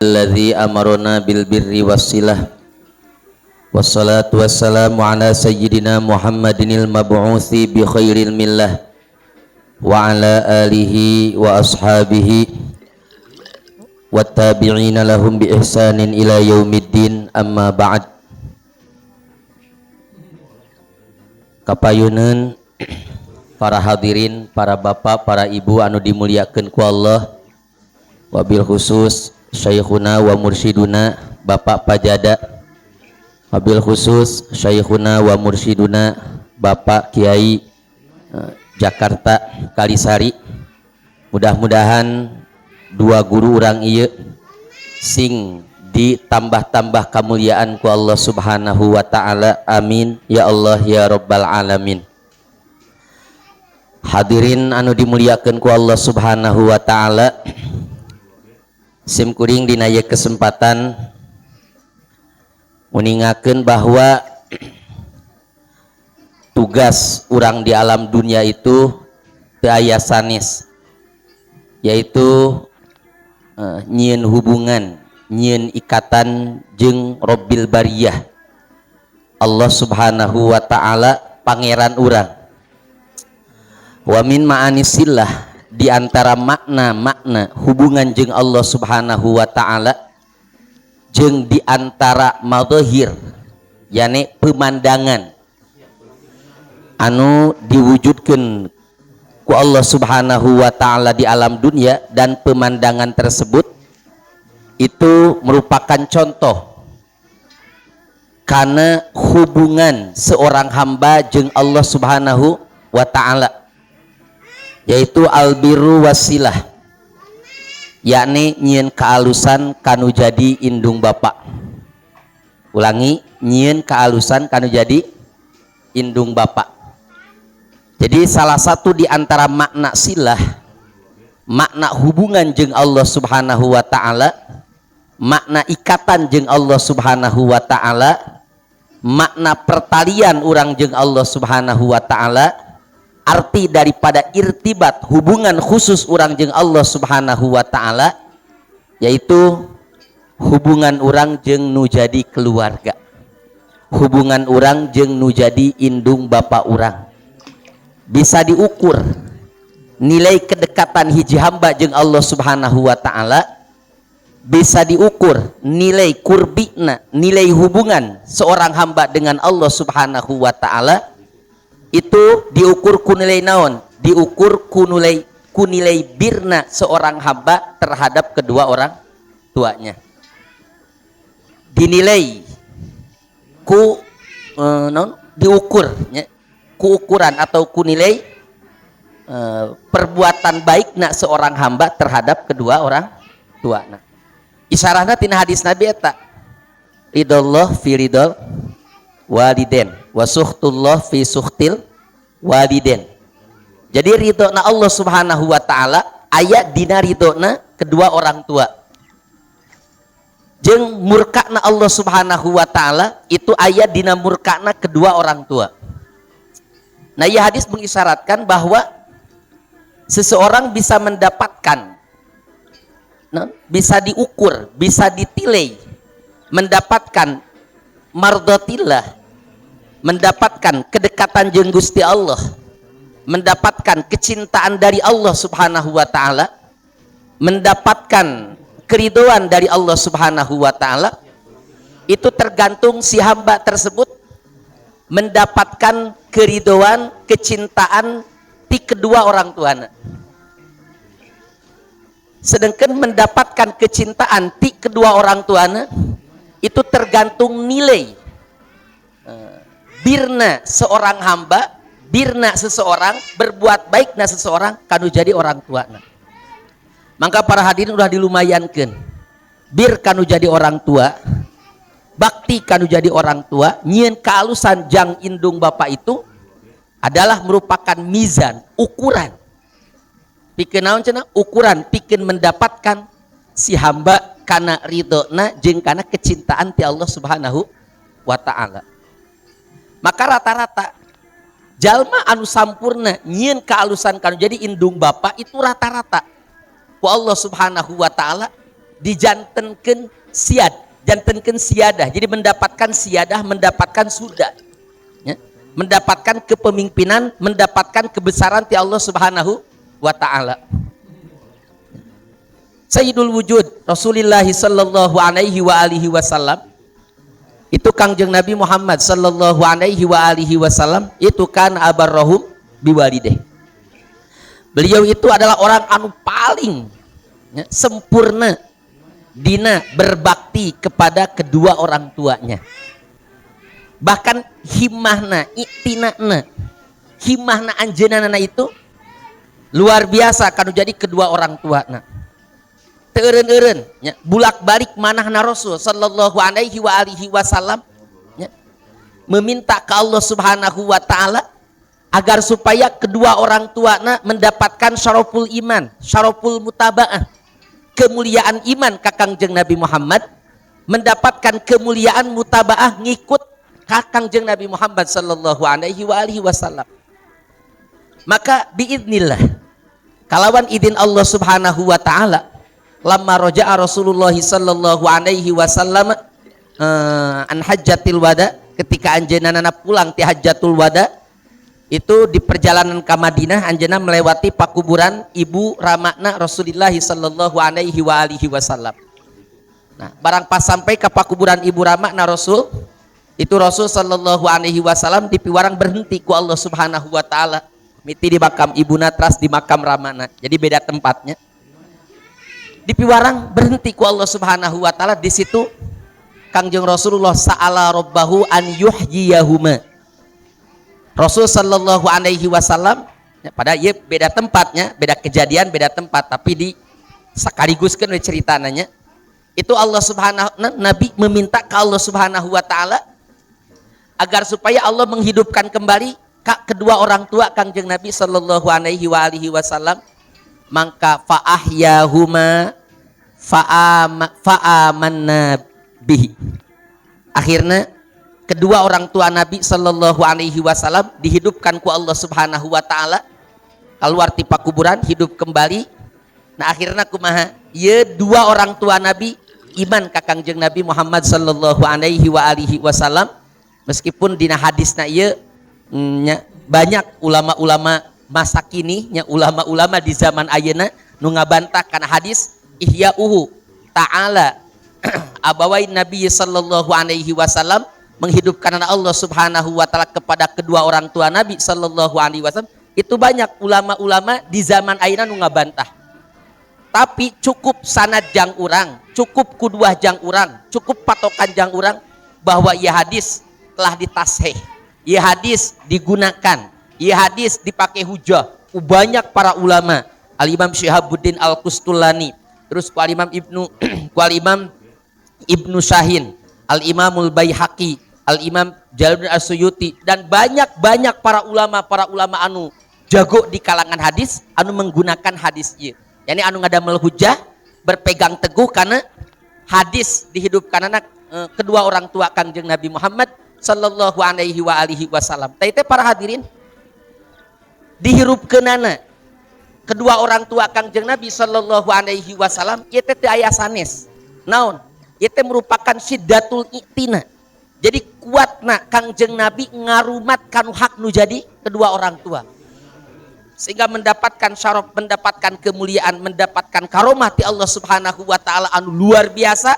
alladzi amarna bil birri wassilah. Wassalatu wassalamu ala sayyidina Muhammadinil mab'uthi bi khairil millah wa ala alihi wa ashabihi wattabi'ina lahum bi ihsanin ila yaumiddin, amma ba'd. Kapayuneun para hadirin, para bapak, para ibu anu dimuliakeun ku Allah, wabil khusus syekhuna wa mursyiduna Bapak Pajada, wabil khusus syekhuna wa mursyiduna Bapak Kiai Jakarta Kalisari. Mudah-mudahan dua guru urang ieu sing ditambah-tambah kemuliaan ku Allah subhanahu wa ta'ala. Amin ya Allah ya rabbal alamin. Hadirin anu dimuliakeun ku Allah subhanahu wa ta'ala, sim kuring dina ieu kesempatan muningakeun bahwa tugas urang di alam dunia itu teu aya sanes, yaitu nyieun hubungan, nyieun ikatan jeung Rabbil Bariyah Allah subhanahu wa ta'ala, pangeran urang. Wa min ma'anisillah, di antara makna-makna hubungan jeung Allah subhanahu wa ta'ala, jeung di antara madhahir, yane pemandangan anu diwujudkeun ku Allah subhanahu wa ta'ala di alam dunia, dan pemandangan tersebut itu merupakan contoh karena hubungan seorang hamba jeung Allah subhanahu wa ta'ala, yaitu albirru wasilah, yakni nyieun kaalusan kanu jadi indung bapa. Ulangi, nyieun kaalusan kanu jadi indung bapa. Jadi salah satu di antara makna silah, makna hubungan jeung Allah subhanahu wa ta'ala, makna ikatan jeung Allah subhanahu wa ta'ala, makna pertalian urang jeung Allah subhanahu wa ta'ala, arti daripada irtibat hubungan khusus urang jeung Allah subhanahu wa ta'ala, yaitu hubungan urang jeung nu jadi keluarga, hubungan urang jeung nu jadi indung bapa urang. Bisa diukur nilai kedekatan hiji hamba jeung Allah subhanahu wa ta'ala, bisa diukur nilai kurbina, nilai hubungan seorang hamba dengan Allah subhanahu wa ta'ala, itu diukur ku nilai naon? Diukur ku nilai birna seorang hamba terhadap kedua orang tuanya. Dinilai ku diukur ku ukuran atau ku nilai perbuatan baik na seorang hamba terhadap kedua orang tuana. Isarahna tina hadis Nabi eta, ridallah fi ridal waliden wa suhtullah fi suhtil waliden. Jadi ridona Allah subhanahu wa ta'ala aya dina ridona kedua orang tua, jeung murkana Allah subhanahu wa ta'ala itu aya dina murkana kedua orang tua. Nah, ya hadis mengisyaratkan bahwa seseorang bisa mendapatkan, bisa diukur, bisa ditilai, mendapatkan mardotillah, mendapatkan kedekatan jeung Gusti Allah, mendapatkan kecintaan dari Allah subhanahu wa ta'ala, mendapatkan keridhaan dari Allah subhanahu wa ta'ala, itu tergantung si hamba tersebut mendapatkan keridhaan, kecintaan ti kedua orang tuana. Sedangkan mendapatkan kecintaan ti kedua orang tuana itu tergantung nilai birna seorang hamba, birna seseorang, berbuat baikna seseorang kanu jadi orang tuana. Maka para hadirin udah dilumayankeun bir kanu jadi orang tua, bakti kanu jadi orang tua, nyieun kaalusan jang indung bapa itu adalah merupakan mizan, ukuran. Pikeun naon cenah? Ukuran pikeun mendapatkan si hamba kana ridona jeung kana kecintaan ti Allah subhanahu wa ta'ala. Maka rata-rata jalma anu sampurna nyieun kaalusan kanu jadi indung bapa itu rata-rata ku Allah subhanahu wa ta'ala dijantenkeun siad, jantenkeun siadah. Jadi mendapatkan siadah, mendapatkan sudah, ya. Mendapatkan kepemimpinan, mendapatkan kebesaran ti Allah Subhanahu wa taala. Sayyidul wujud Rasulullah sallallahu alaihi wa alihi wasallam itu Kangjeng Nabi Muhammad sallallahu alaihi wa alihi wasallam itu kan abarrahum biwalideh. Beliau itu adalah orang anu paling, ya, sempurna dina berbakti kepada kedua orang tuanya. Bahkan himmahna, iktinana, himmahna anjeunana itu luar biasa kanu jadi kedua orang tuana. Teureun-eureun, ya, bulak-balik manahna Rasul sallallahu alaihi wa alihi wasallam, ya, meminta ke Allah Subhanahu wa taala agar supaya kedua orang tuana mendapatkan syaraful iman, syaraful mutabaah, kemuliaan iman ka Kangjeng Nabi Muhammad, mendapatkan kemuliaan mutabaah ngikut ka Kangjeng Nabi Muhammad sallallahu alaihi wa alihi wasallam. Maka biidznillah, kalawan izin Allah Subhanahu wa taala, lamma roja'a Rasulullah sallallahu alaihi wasallam an hajjatil wada, ketika anjeunana pulang ti hajjatul wada, itu di perjalanan ke Madinah anjeunna melewati pakuburan ibu ramana Rasulullah sallallahu alaihi wa alihi wasallam. Nah, barang pas sampai ke pakuburan ibu ramana Rasul, itu Rasul sallallahu alaihi wasallam dipiwarang berhenti ku Allah Subhanahu wa taala, miti di makam ibuna teras di makam ramana. Jadi beda tempatnya. Dipiwarang berhenti ku Allah Subhanahu wa taala. Di situ Kangjeng Rasulullah sa'ala rabbahu an yuhyiyahuma. Rasul sallallahu alaihi wasallam, ya, pada ieu beda tempatnya, beda kejadian, beda tempat, tapi di sakaliguskeun we ceritananya. Itu Allah Subhanahu Nabi meminta ke Allah Subhanahu wa taala agar supaya Allah menghidupkan kembali kedua orang tua Kangjeng Nabi sallallahu alaihi wa alihi wasallam. Maka fa'ahyahuma fa'amanna bihi. Akhirnya kedua orang tua Nabi sallallahu alaihi wasallam dihidupkan ku Allah Subhanahu wa taala, keluar ti pakuburan, hidup kembali. Nah akhirnya kumaha? Ye dua orang tua Nabi iman ka Kangjeng Nabi Muhammad sallallahu alaihi wa alihi wasallam. Meskipun dina hadisna ieu banyak ulama-ulama masa kini, nya ulama-ulama di zaman ayeuna nu ngabantah kana hadis ihya'uhu ta'ala abawai Nabi sallallahu alaihi wasallam, menghidupkan Allah Subhanahu wa taala kepada kedua orang tua Nabi sallallahu alaihi wasallam. Itu banyak ulama-ulama di zaman ayeuna nu ngabantah. Tapi cukup sanad jang urang, cukup kuduah jang urang, cukup patokan jang urang bahwa ieu hadis telah ditasheh, ieu hadis digunakan, ieu hadis dipakai hujah ku banyak para ulama. Al-Imam Syihabuddin Al-Qustulani, terus ku Al-Imam Ibnu Syahin, Al-Imamul Baihaqi, Al-Imam Jalaluddin As-Suyuti, dan banyak para ulama anu jago di kalangan hadis anu menggunakan hadis ieu. Yani anu ngadamel hujah, berpegang teguh karena hadis dihidupkan anak kedua orang tua Kangjeng Nabi Muhammad sallallahu alaihi wa alihi wasallam. Teh para hadirin, dihirupkeunana kedua orang tua Kangjeng Nabi sallallahu alaihi wasallam ieu teh teu aya sanes. Naon? Ieu teh merupakan syiddatul iktina. Jadi kuatna Kangjeng Nabi ngarumat kanu hak nu jadi kedua orang tua, sehingga mendapatkan syaraf, mendapatkan kemuliaan, mendapatkan karomah ti Allah Subhanahu wa taala anu luar biasa.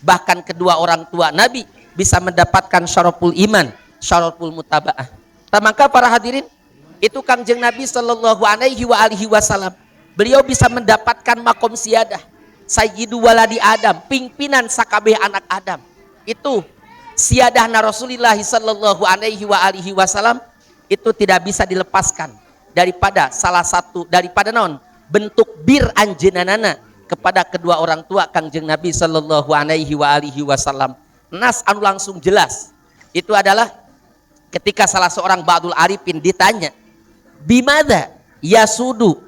Bahkan kedua orang tua Nabi bisa mendapatkan syaraful iman, syaraful mutabaah. Maka para hadirin, itu Kangjeng Nabi sallallahu alaihi wa alihi wasallam, beliau bisa mendapatkan makom siyadah, sayyidu waladi Adam, pimpinan sakabeh anak Adam. Itu siyadahna Rasulullah sallallahu alaihi wa alihi wasallam itu tidak bisa dilepaskan daripada salah satu daripada naon bentuk bir anjeunana kepada kedua orang tua Kangjeng Nabi sallallahu alaihi wa alihi wasallam. Nas anu langsung jelas itu adalah ketika salah seorang ba'dul arifin ditanya, bimada yasudu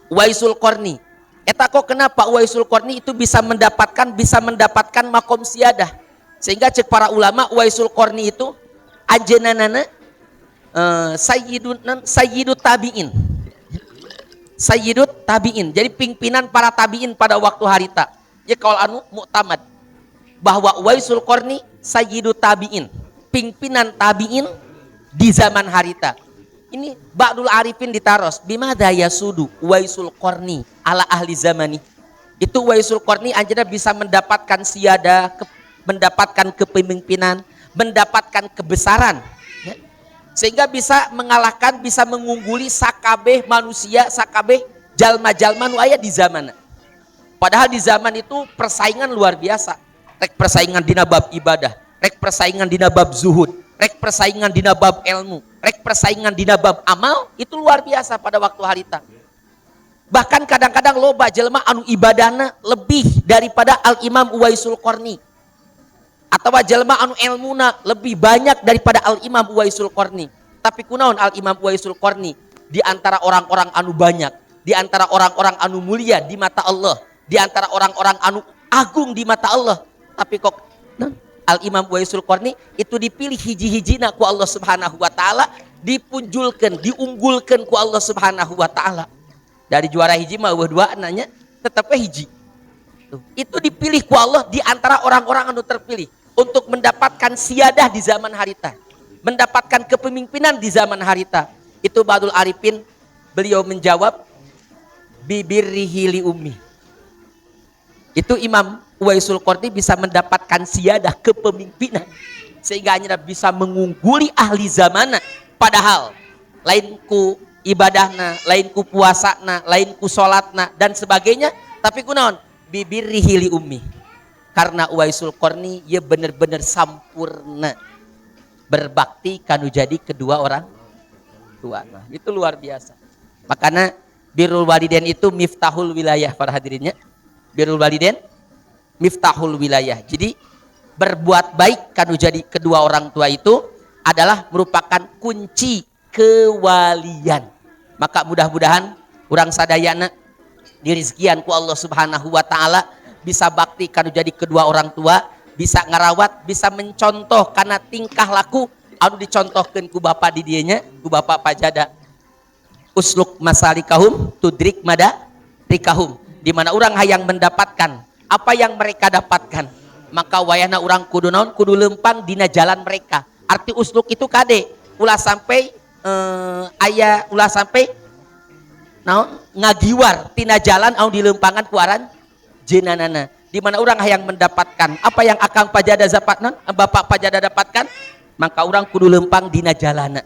Uwaisul Qarni, eta kok kenapa Uwaisul Qarni itu bisa mendapatkan makom siyadah, sehingga cek para ulama Uwaisul Qarni itu anjeunana sayyidu tabi'in, sayyidut tabi'in. Jadi pimpinan para tabi'in pada waktu harita. Ya kalau anu muktamad bahwa Uwaisul Qarni sayyidut tabi'in, pimpinan tabi'in di zaman harita. Ini Ba'dul Arifin ditaros bimada yasudu Uwaisul Qarni ala ahli zamani. Itu Uwaisul Qarni anjana bisa mendapatkan siada, mendapatkan kepemimpinan, mendapatkan kebesaran, ya. Sehingga bisa mengalahkan, bisa mengungguli sakabeh manusia, sakabeh jalma-jalma nu aya di zaman. Padahal di zaman itu persaingan luar biasa. Rek persaingan dina bab ibadah, rek persaingan dina bab zuhud, rek persaingan dina bab ilmu, rek persaingan dina bab amal, itu luar biasa pada waktu harita. Bahkan kadang-kadang loba jelema anu ibadahna lebih daripada Al-Imam Uwaisul Qarni. Atau jelema anu ilmuna lebih banyak daripada Al-Imam Uwaisul Qarni. Tapi kunaon Al-Imam Uwaisul Qarni di antara orang-orang anu banyak, di antara orang-orang anu mulia di mata Allah, di antara orang-orang anu agung di mata Allah. Tapi kok Al-Imam Uwaisul Qarni itu dipilih hiji-hijina ku Allah Subhanahu wa taala, dipunjulkan, diunggulkan ku Allah Subhanahu wa taala. Dari juara hiji mah dua nanya tetapnya hiji. Tuh, itu dipilih ku Allah di antara orang-orang anu terpilih untuk mendapatkan siadah di zaman harita, mendapatkan kepemimpinan di zaman harita. Itu Ba'dul Arifin, beliau menjawab bibirrihi li ummi. Itu Imam Uwaisul Qarni bisa mendapatkan siadah kepemimpinan sehingga hanya bisa mengungguli ahli zamana. Padahal lain ku ibadahna, lain ku puasana, lain ku salatna dan sebagainya, tapi kunaon bibirrihi li ummi. Karena Uwaisul Qarni ia benar-benar sampurna berbakti kanu jadi kedua orang tua. Nah, itu luar biasa. Makanya birrul walidain itu miftahul wilayah para hadirinnya. Birrul walidain miftahul wilayah. Jadi berbuat baik kanu jadi kedua orang tua itu adalah merupakan kunci kewalian. Maka mudah-mudahan urang sadayana dirizkian ku Allah Subhanahu wa taala bisa bakti kanu jadi kedua orang tua, bisa ngarawat, bisa mencontoh karena tingkah laku anu dicontohkeun ku bapa di dieu nya, ku bapa pajada. Usluk masalikahum tudrik mada rikahum. Di mana orang hayang mendapatkan apa yang mereka dapatkan, maka wayahna orang kudu naon, kudu lempang dina jalan mereka. Arti usluk itu kade ulah sampai ulah sampai naon ngagiwar tina jalan anu dilempangan ku aran jenanana. Di mana orang hayang mendapatkan apa yang akang pajada zapatna, bapak pajada dapatkan, maka orang kudu lempang dina jalana.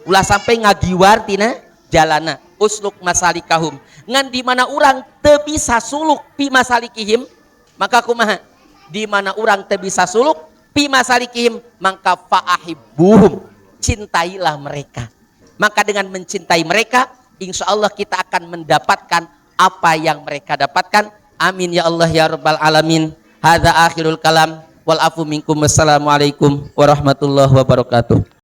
Ulah sampai ngagiwar tina jalana. Usluk masalikahum. Ngan di mana orang teu bisa suluk pi masalikihim, maka kumaha? Di mana orang teu bisa suluk pi masalikihim, maka fa'ahibbuhum. Cintailah mereka. Maka dengan mencintai mereka, insya Allah kita akan mendapatkan apa yang mereka dapatkan. Amin ya Allah ya rabbal alamin. Hadza akhirul kalam wal afu minkum. Wassalamualaikum warahmatullahi wabarakatuh.